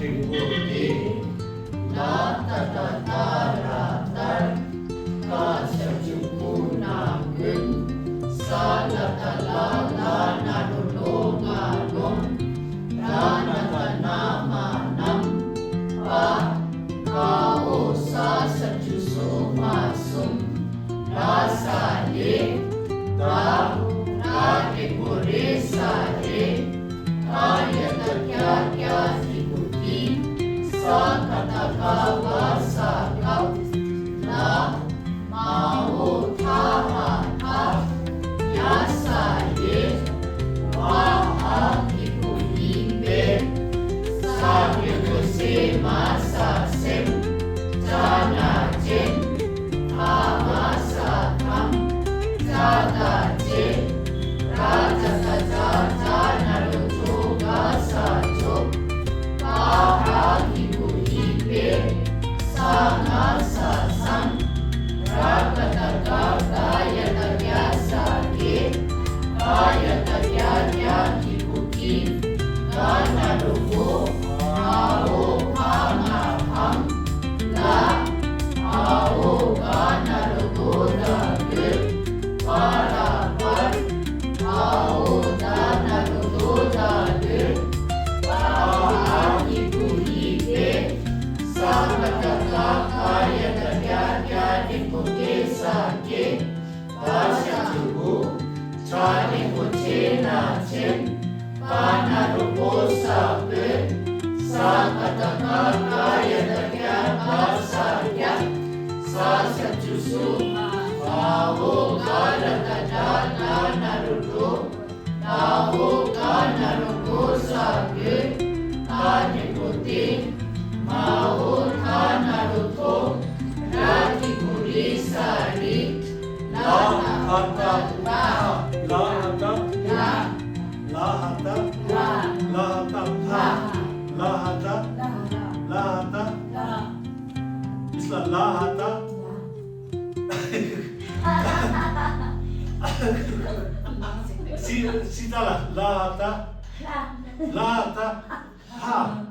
Tripodi La Tata Tara Tar Kasya Cuku Nagun Salata La La Narulo Ngalong Ranata Nama Nam Pa Kao Sa Sajuso Masum Rasa Ye Ta Rake Pure Sare Kaya Kya Kya Ikuti Sa Kata Kawa Sa Kau La Mao Taha Ha Yasa Ye Wa Ikuti Be Sa Kuse Masa Sem Jana Jen Tama Sa Kam Zada Jen Raja Jaja Naruto Gasa Chok Paha Ibu Ibe Sana Sasang Rakata Gaya Tagyasa Ge Gaya Tagyaya Kibuki Gana Rupo Ao Hanga Hang La Ao Gana Rupo Dage Para Par Ao Dana Rupo Dage Paha Ibu Ibe Sakata Kaya Tagyaya Kibuki Sake Basya Jubu Chani Kuche Na Chen Kana Rupo Sabe Sakata Kaya Tagyaya Sakya Sasya Jusu Ao Galata Dana Naruto Ao Kana Rupo Sabe Kani Kuti Mao Kana Ruto Raki Kuri Sari Lana Lahata La Lahata La Lahata La Lahata Lahata Lahata Isla Lahata Sita Lahata Lahata Ha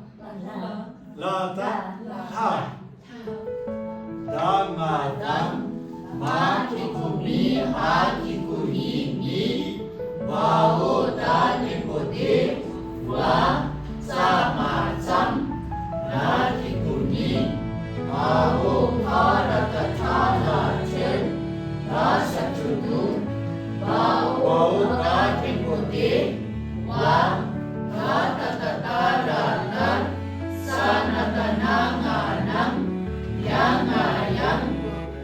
Lahata Ha Dama Dam Maki Kumi Haki Kuhini Mao Dani Kode Wa Sama Sam Naki Kuni Mao Karata Tala Chen Rasa Judu Mao Dani Kode Wa Kata Tatara Nan Sanata Nanga Nam Yanga Yang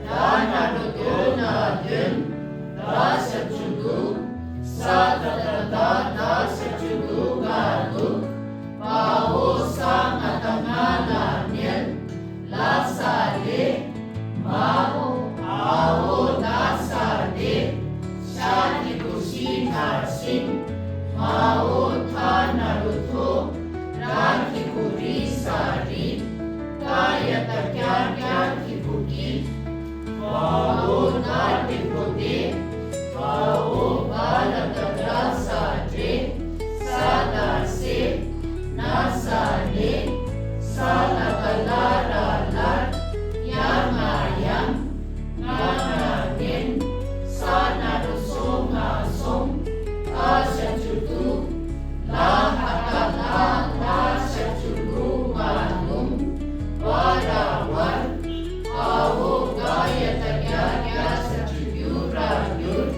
Dana Duduna Dun Rasa Judu Sadata Dasa Judu Galu Pao Sangata Ngana Nyen Lasa De Mao Ao Dasa De Shani Kushina Sing Mao Tana Ruto Raki Kuri Sari Kaya Tagyaya Kibuki Mao Nadi Kode Mao Balata Rasa De Sada Se Nasa Ne Sala Kalara Lar Yanga Yang Ngana Nen Sana Rusonga Song Asya Judu Lahata Asya Judu Manum Warawar Ao Gaya Tagyaya Sajuyura Yur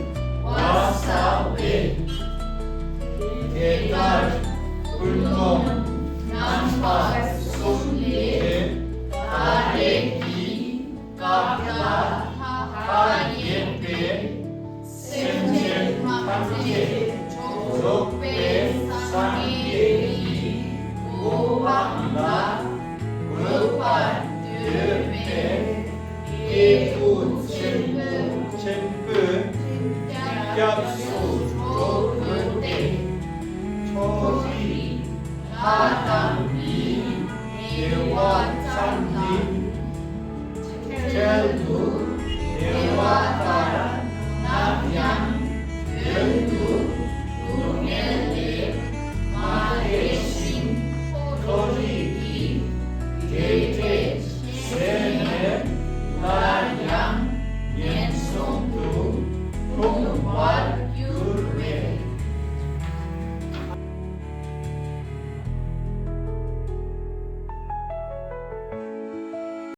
Wasawe Ketar Ulmong Nampak Sumle Tareki Kapla Hayepe Senjen Hamje Jokpe Sangyehi Uwangla Rupan Döpe Ekun Chenpu Chenpu Yapsu Jokute Chori Hatambi Ewan Sandi Cheldu Ewatara Namyang Yendu Ungele Maheshin Tori